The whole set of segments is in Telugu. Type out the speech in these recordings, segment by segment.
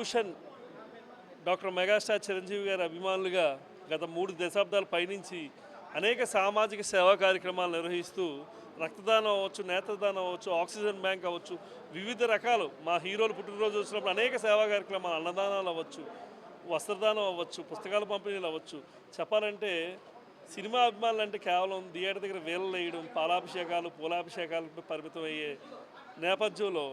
పద్మభూషణ్ డాక్టర్ మెగాస్టార్ చిరంజీవి గారి అభిమానులుగా గత 3 దశాబ్దాల పైనుంచి అనేక సామాజిక సేవా కార్యక్రమాలు నిర్వహిస్తూ రక్తదానం అవ్వచ్చు, నేత్రదానం అవ్వచ్చు, ఆక్సిజన్ బ్యాంక్ అవ్వచ్చు, వివిధ రకాలు మా హీరోలు పుట్టినరోజు వచ్చినప్పుడు అనేక సేవా కార్యక్రమాలు, అన్నదానాలు అవ్వచ్చు, వస్త్రదానం అవ్వచ్చు, పుస్తకాల పంపిణీలు అవ్వచ్చు. చెప్పాలంటే సినిమా అభిమానులు అంటే కేవలం థియేటర్ దగ్గర వేలు వేయడం, పాలాభిషేకాలు, పూలాభిషేకాలకు పరిమితం అయ్యే నేపథ్యంలో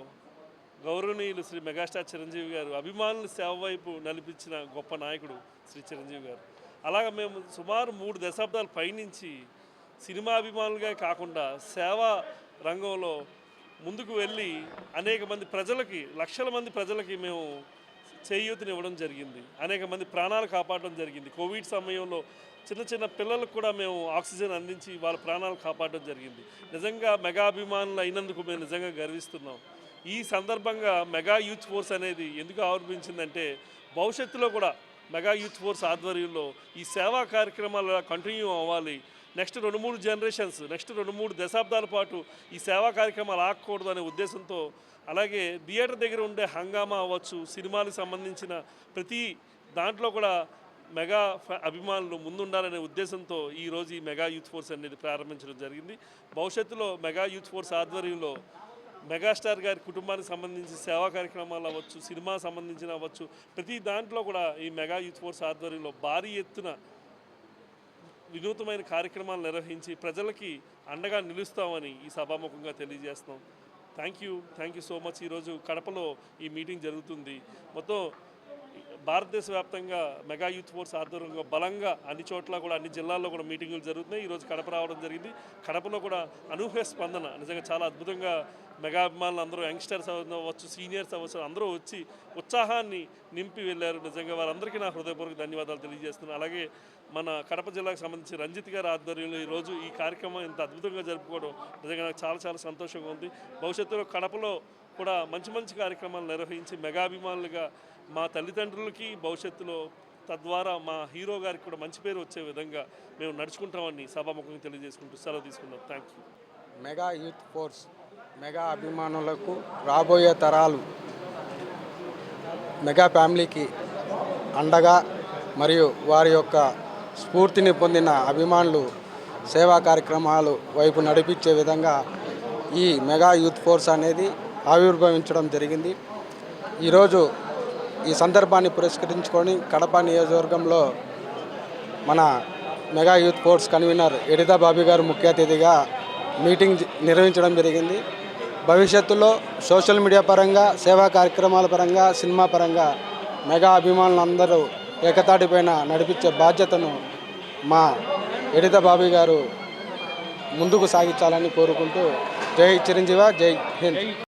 గౌరవనీయులు శ్రీ మెగాస్టార్ చిరంజీవి గారు అభిమానుల సేవ వైపు నడిపించిన గొప్ప నాయకుడు శ్రీ చిరంజీవి గారు. అలాగ మేము సుమారు 3 దశాబ్దాల పైనుంచి సినిమా అభిమానులుగా కాకుండా సేవా రంగంలో ముందుకు వెళ్ళి అనేక మంది ప్రజలకి, లక్షల మంది ప్రజలకి మేము చేయూతనివ్వడం జరిగింది. అనేక మంది ప్రాణాలు కాపాడడం జరిగింది. కోవిడ్ సమయంలో చిన్న చిన్న పిల్లలకు కూడా మేము ఆక్సిజన్ అందించి వాళ్ళ ప్రాణాలు కాపాడడం జరిగింది. నిజంగా మెగా అభిమానులు అయినందుకు మేము నిజంగా గర్విస్తున్నాం. ఈ సందర్భంగా మెగా యూత్ ఫోర్స్ అనేది ఎందుకు ఆవిర్భించిందంటే భవిష్యత్తులో కూడా మెగా యూత్ ఫోర్స్ ఆధ్వర్యంలో ఈ సేవా కార్యక్రమాలు కంటిన్యూ అవ్వాలి. నెక్స్ట్ 2-3 జనరేషన్స్, నెక్స్ట్ 2-3 దశాబ్దాల పాటు ఈ సేవా కార్యక్రమాలు ఆగకూడదు అనే ఉద్దేశంతో, అలాగే థియేటర్ దగ్గర ఉండే హంగామా అవ్వచ్చు, సినిమాలకు సంబంధించిన ప్రతి దాంట్లో కూడా మెగా అభిమానులు ముందుండాలనే ఉద్దేశంతో ఈరోజు ఈ మెగా యూత్ ఫోర్స్ అనేది ప్రారంభించడం జరిగింది. భవిష్యత్తులో మెగా యూత్ ఫోర్స్ ఆధ్వర్యంలో మెగాస్టార్ గారి కుటుంబానికి సంబంధించి సేవా కార్యక్రమాలు అవ్వచ్చు, సినిమా సంబంధించిన అవ్వచ్చు, ప్రతి దాంట్లో కూడా ఈ మెగా యూత్ ఫోర్స్ ఆధ్వర్యంలో భారీ ఎత్తున వినూతమైన కార్యక్రమాలు నిర్వహించి ప్రజలకి అండగా నిలుస్తామని ఈ సభాముఖంగా తెలియజేస్తున్నాం. Thank you so much. ఈరోజు కడపలో ఈ మీటింగ్ జరుగుతుంది. మొత్తం భారతదేశ వ్యాప్తంగా మెగా యూత్ ఫోర్స్ ఆధ్వర్యంలో బలంగా అన్ని చోట్ల కూడా, అన్ని జిల్లాల్లో కూడా మీటింగులు జరుగుతున్నాయి. ఈరోజు కడప రావడం జరిగింది. కడపలో కూడా అనూహ్య స్పందన, నిజంగా చాలా అద్భుతంగా మెగా అభిమానులు అందరూ, యంగ్స్టర్స్ అవ్వచ్చు, సీనియర్స్ అవ్వచ్చు, అందరూ వచ్చి ఉత్సాహాన్ని నింపి వెళ్ళారు. నిజంగా వారందరికీ నా హృదయపూర్వక ధన్యవాదాలు తెలియజేస్తున్నాను. అలాగే మన కడప జిల్లాకు సంబంధించి రంజిత్ గారి ఆధ్వర్యంలో ఈరోజు ఈ కార్యక్రమం ఇంత అద్భుతంగా జరుపుకోవడం నిజంగా నాకు చాలా చాలా సంతోషంగా ఉంది. భవిష్యత్తులో కడపలో కూడా మంచి మంచి కార్యక్రమాలు నిర్వహించి మెగాభిమానులుగా మా తల్లిదండ్రులకి భవిష్యత్తులో, తద్వారా మా హీరో గారికి కూడా మంచి పేరు వచ్చే విధంగా మేము నడుచుకుంటామని సభాముఖంగా తెలియజేసుకుంటూ సెలవు తీసుకున్నాం. Thank you. Mega youth force mega అభిమానులకు, రాబోయే తరాలు మెగా ఫ్యామిలీకి అండగా మరియు వారి యొక్క స్ఫూర్తిని పొందిన అభిమానులు సేవా కార్యక్రమాలు వైపు నడిపించే విధంగా ఈ మెగా యూత్ ఫోర్స్ అనేది ఆవిర్భవించడం జరిగింది. ఈరోజు ఈ సందర్భాన్ని పురస్కరించుకొని కడప నియోజకవర్గంలో మన mega youth force convener Edida Bobby గారు ముఖ్య అతిథిగా మీటింగ్ నిర్వహించడం జరిగింది. భవిష్యత్తులో సోషల్ మీడియా పరంగా, సేవా కార్యక్రమాల పరంగా, సినిమా పరంగా మెగా అభిమానులందరూ ఏకతాటిపైన నడిపించే బాధ్యతను మా ఎడిదా బాబీ గారు ముందుకు సాగించాలని కోరుకుంటూ జై చిరంజీవ, జై హింద్.